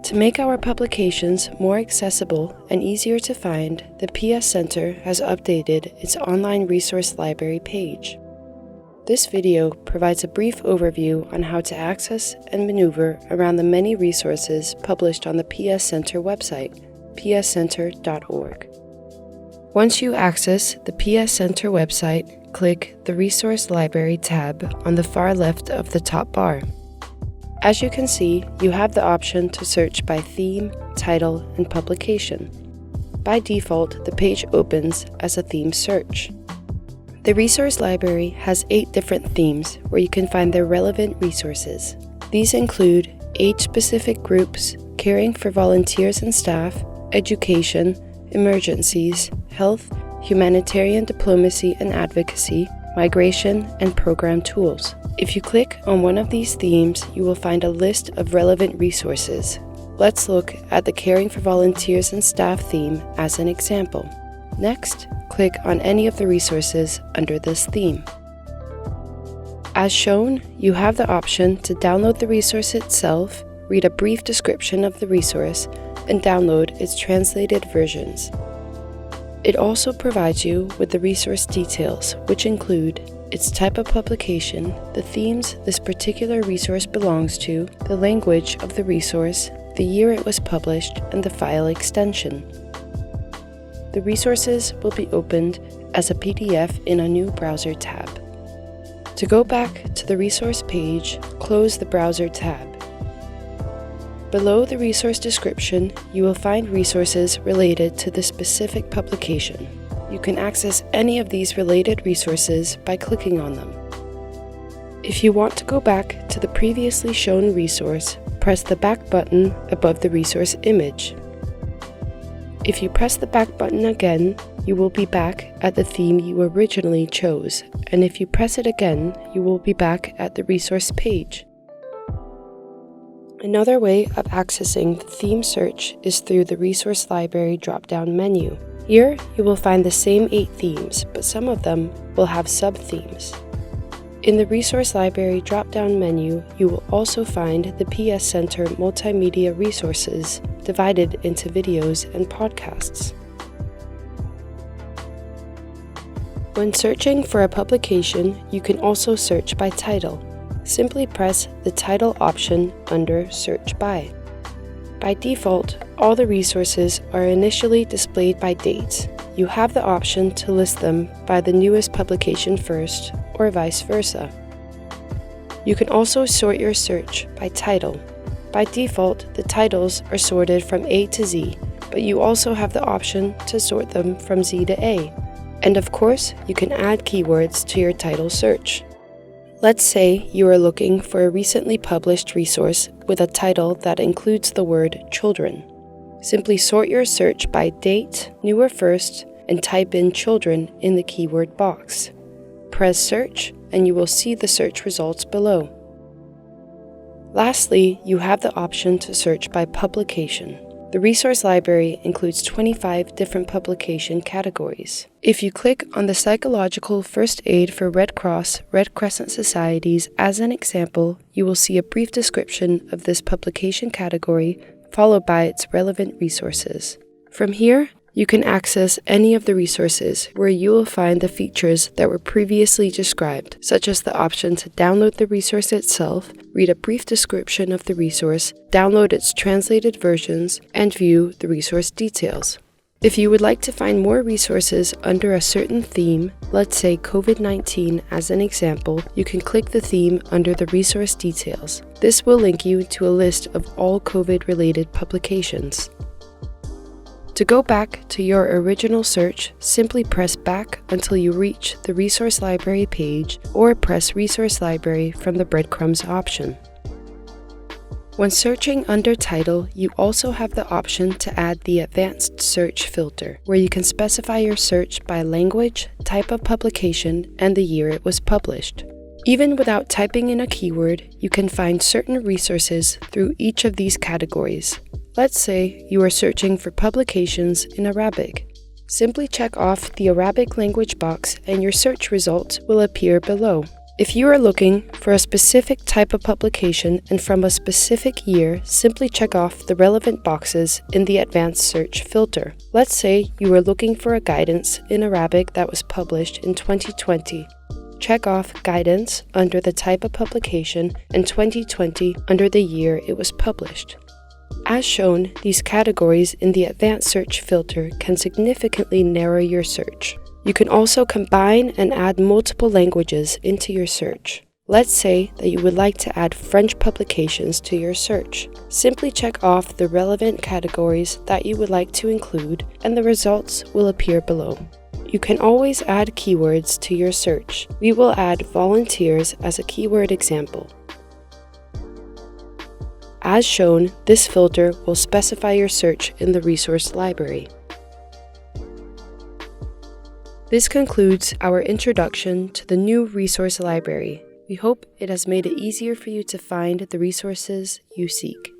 To make our publications more accessible and easier to find, the PS Center has updated its online resource library page. This video provides a brief overview on how to access and maneuver around the many resources published on the PS Center website, pscenter.org. Once you access the PS Center website, click the Resource Library tab on the far left of the top bar. As you can see, you have the option to search by theme, title, and publication. By default, the page opens as a theme search. The resource library has 8 different themes where you can find the relevant resources. These include age-specific groups, caring for volunteers and staff, education, emergencies, health, humanitarian diplomacy and advocacy, migration, and program tools. If you click on one of these themes, you will find a list of relevant resources. Let's look at the Caring for Volunteers and Staff theme as an example. Next, click on any of the resources under this theme. As shown, you have the option to download the resource itself, read a brief description of the resource, and download its translated versions. It also provides you with the resource details, which include its type of publication, the themes this particular resource belongs to, the language of the resource, the year it was published, and the file extension. The resources will be opened as a PDF in a new browser tab. To go back to the resource page, close the browser tab. Below the resource description, you will find resources related to the specific publication. You can access any of these related resources by clicking on them. If you want to go back to the previously shown resource, press the back button above the resource image. If you press the back button again, you will be back at the theme you originally chose, and if you press it again, you will be back at the resource page. Another way of accessing the theme search is through the Resource Library drop-down menu. Here, you will find the same 8 themes, but some of them will have sub-themes. In the Resource Library drop-down menu, you will also find the PS Center multimedia resources divided into videos and podcasts. When searching for a publication, you can also search by title. Simply press the title option under Search By. By default, all the resources are initially displayed by date. You have the option to list them by the newest publication first, or vice versa. You can also sort your search by title. By default, the titles are sorted from A to Z, but you also have the option to sort them from Z to A. And of course, you can add keywords to your title search. Let's say you are looking for a recently published resource with a title that includes the word children. Simply sort your search by date, newer first, and type in children in the keyword box. Press search and you will see the search results below. Lastly, you have the option to search by publication. The resource library includes 25 different publication categories. If you click on the Psychological First Aid for Red Cross, Red Crescent Societies as an example, you will see a brief description of this publication category, followed by its relevant resources. From here, you can access any of the resources where you will find the features that were previously described, such as the option to download the resource itself, read a brief description of the resource, download its translated versions, and view the resource details. If you would like to find more resources under a certain theme, let's say COVID-19 as an example, you can click the theme under the resource details. This will link you to a list of all COVID-related publications. To go back to your original search, simply press back until you reach the Resource Library page or press Resource Library from the breadcrumbs option. When searching under title, you also have the option to add the Advanced Search filter, where you can specify your search by language, type of publication, and the year it was published. Even without typing in a keyword, you can find certain resources through each of these categories. Let's say you are searching for publications in Arabic. Simply check off the Arabic language box and your search results will appear below. If you are looking for a specific type of publication and from a specific year, simply check off the relevant boxes in the advanced search filter. Let's say you are looking for a guidance in Arabic that was published in 2020. Check off Guidance under the type of publication and 2020 under the year it was published. As shown, these categories in the advanced search filter can significantly narrow your search. You can also combine and add multiple languages into your search. Let's say that you would like to add French publications to your search. Simply check off the relevant categories that you would like to include, and the results will appear below. You can always add keywords to your search. We will add volunteers as a keyword example. As shown, this filter will specify your search in the resource library. This concludes our introduction to the new resource library. We hope it has made it easier for you to find the resources you seek.